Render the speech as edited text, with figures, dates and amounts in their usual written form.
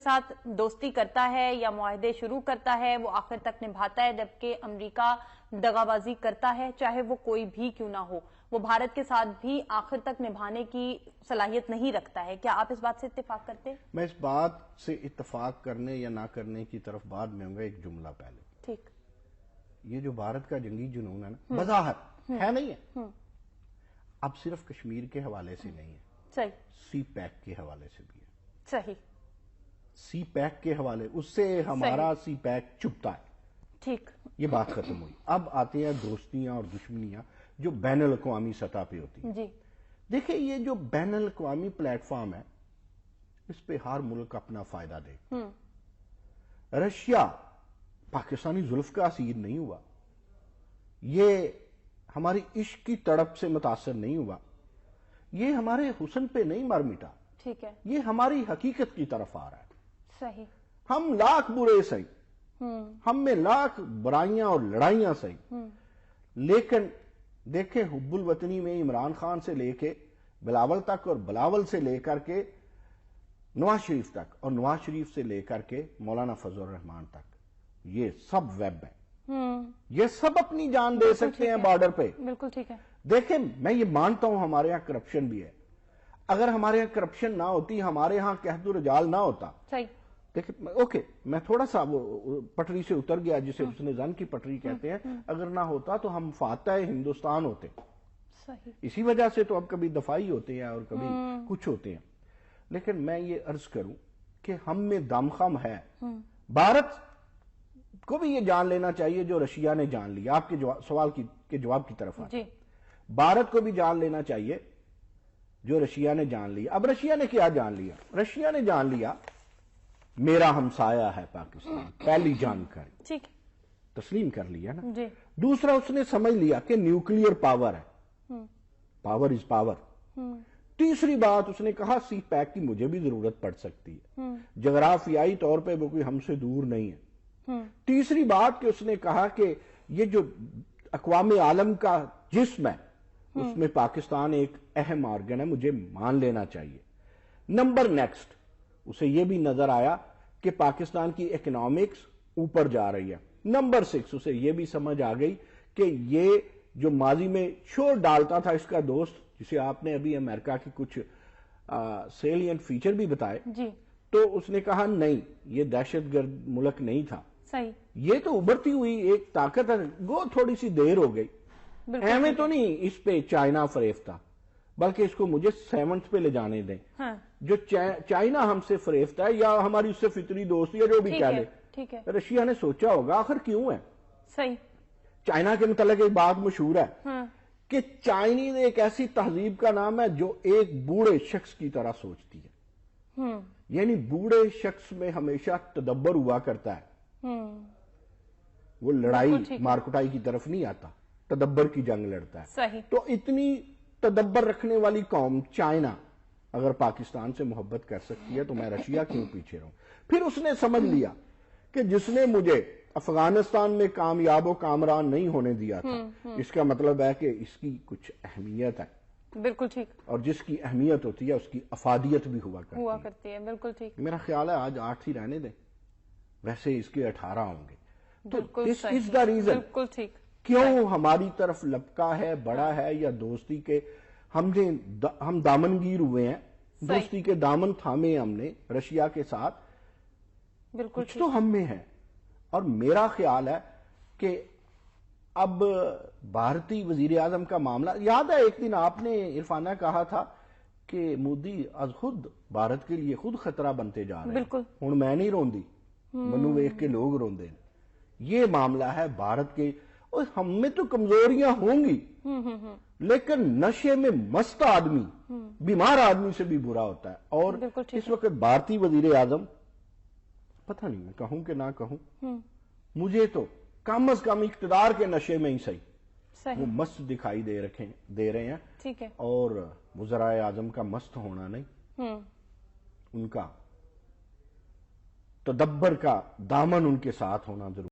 ساتھ دوستی کرتا ہے یا معاہدے شروع کرتا ہے وہ آخر تک نبھاتا ہے، جبکہ امریکہ دغابازی کرتا ہے چاہے وہ کوئی بھی کیوں نہ ہو، وہ بھارت کے ساتھ بھی آخر تک نبھانے کی صلاحیت نہیں رکھتا ہے۔ کیا آپ اس بات سے اتفاق کرتے ہیں؟ میں اس بات سے اتفاق کرنے یا نہ کرنے کی طرف بعد میں ہوں گا۔ ایک جملہ پہلے، ٹھیک، یہ جو بھارت کا جنگی جنون ہے نا، بظاہر ہے نہیں ہے، اب صرف کشمیر کے حوالے سے نہیں ہے، صحیح، سی پیک کے حوالے سے بھی ہے۔ صحیح، سی پیک کے حوالے اس سے ہمارا سی پیک چپتا ہے، ٹھیک، یہ بات ختم ہوئی۔ اب آتے ہیں دوستیاں اور دشمنیاں جو بین الاقوامی سطح پہ ہوتی ہیں۔ جی، دیکھیں یہ جو بین الاقوامی پلیٹ فارم ہے، اس پہ ہر ملک اپنا فائدہ دے۔ رشیا پاکستانی زلف کا اسیر نہیں ہوا، یہ ہماری عشق کی تڑپ سے متاثر نہیں ہوا، یہ ہمارے حسن پہ نہیں مر مٹا، ٹھیک ہے، یہ ہماری حقیقت کی طرف آ رہا ہے۔ صحیح، ہم لاکھ برے سہی، ہم میں لاکھ برائیاں اور لڑائیاں سہی، لیکن دیکھیں حب الوطنی میں عمران خان سے لے کے بلاول تک اور بلاول سے لے کر کے نواز شریف تک اور نواز شریف سے لے کر کے مولانا فضل الرحمان تک، یہ سب ویب ہے، یہ سب اپنی جان دے سکتے ہیں بارڈر پہ۔ بالکل ٹھیک ہے، دیکھیں میں یہ مانتا ہوں ہمارے ہاں کرپشن بھی ہے، اگر ہمارے ہاں کرپشن نہ ہوتی، ہمارے ہاں قحط و رجال نہ ہوتا، صحیح، دیکھیں اوکے میں تھوڑا سا وہ پٹری سے اتر گیا جسے حسن زن کی پٹری کہتے ہیں، اگر نہ ہوتا تو ہم فاتح ہندوستان ہوتے، صحیح، اسی وجہ سے تو اب کبھی دفاعی ہوتے ہیں اور کبھی کچھ ہوتے ہیں۔ لیکن میں یہ عرض کروں کہ ہم میں دمخم ہے، بھارت کو بھی یہ جان لینا چاہیے جو رشیا نے جان لیا۔ آپ کے سوال کے جواب کی طرف آتے ہیں، بھارت کو بھی جان لینا چاہیے جو رشیا نے جان لیا۔ اب رشیا نے کیا جان لیا؟ رشیا نے جان لیا میرا ہمسایہ ہے پاکستان، پہلی جانکاری ٹھیک، تسلیم کر لیا نا۔ جی، دوسرا اس نے سمجھ لیا کہ نیوکلیئر پاور ہے، پاور از پاور۔ تیسری بات اس نے کہا سی پیک کی مجھے بھی ضرورت پڑ سکتی ہے، جغرافیائی طور پہ وہ کوئی ہم سے دور نہیں ہے۔ تیسری بات کہ اس نے کہا کہ یہ جو اقوام عالم کا جسم ہے اس میں پاکستان ایک اہم آرگن ہے، مجھے مان لینا چاہیے۔ نمبر نیکسٹ اسے یہ بھی نظر آیا کہ پاکستان کی اکنامکس اوپر جا رہی ہے۔ نمبر 6 اسے یہ بھی سمجھ آ گئی کہ یہ جو ماضی میں شور ڈالتا تھا اس کا دوست، جسے آپ نے ابھی امریکہ کی کچھ سیلینٹ فیچر بھی بتائے، جی، تو اس نے کہا نہیں یہ دہشت گرد ملک نہیں تھا، صحیح، یہ تو ابھرتی ہوئی ایک طاقت ہے، گو تھوڑی سی دیر ہو گئی، ایویں تو نہیں اس پہ چائنا فریب تھا، بلکہ اس کو مجھے 7th پہ لے جانے دیں۔ جو چائنا ہم سے فریفتا ہے یا ہماری اس سے فطری دوستی ہے جو بھی کہہ لے، ٹھیک ہے، رشیا نے سوچا ہوگا آخر کیوں ہے۔ صحیح، چائنا کے متعلق ایک بات مشہور ہے کہ چائنیز ایک ایسی تہذیب کا نام ہے جو ایک بوڑھے شخص کی طرح سوچتی ہے، یعنی بوڑھے شخص میں ہمیشہ تدبر ہوا کرتا ہے، وہ لڑائی مارکٹائی کی طرف نہیں آتا، تدبر کی جنگ لڑتا ہے۔ صحیح، تو اتنی تدبر رکھنے والی قوم چائنا اگر پاکستان سے محبت کر سکتی ہے تو میں رشیا کیوں پیچھے رہوں۔ پھر اس نے سمجھ لیا کہ جس نے مجھے افغانستان میں کامیاب و کامران نہیں ہونے دیا تھا، اس کا مطلب ہے کہ اس کی کچھ اہمیت ہے، بالکل ٹھیک، اور جس کی اہمیت ہوتی ہے اس کی افادیت بھی ہوا کرتی ہے، بالکل ٹھیک، میرا خیال ہے آج 8 ہی رہنے دیں، ویسے اس کے 18 ہوں گے، تو بالکل دس از دا ریزن بالکل ٹھیک، کیوں ہماری طرف لپکا ہے، بڑا ہے، یا دوستی کے ہم دامنگیر ہوئے ہیں، دوستی کے دامن تھامے ہم نے رشیا کے ساتھ، بالکل کچھ تو ہم میں ہے۔ اور میرا خیال ہے کہ اب بھارتی وزیر اعظم کا معاملہ یاد ہے، ایک دن آپ نے عرفانہ کہا تھا کہ مودی از خود بھارت کے لیے خود خطرہ بنتے جا رہے ہیں، بالکل، ہن میں نہیں روندی، منو ویکھ کے لوگ روندے ہیں۔ یہ معاملہ ہے بھارت کے، اور ہم میں تو کمزوریاں ہوں گی، لیکن نشے میں مست آدمی بیمار آدمی سے بھی برا ہوتا ہے، اور اس وقت بھارتی وزیر اعظم، پتہ نہیں میں کہوں کہ نہ کہوں، مجھے تو کم از کم اقتدار کے نشے میں ہی صحیح وہ مست دکھائی دے رہے ہیں، ٹھیک ہے، اور وزرائے اعظم کا مست ہونا نہیں، ان کا تدبر کا دامن ان کے ساتھ ہونا ضروری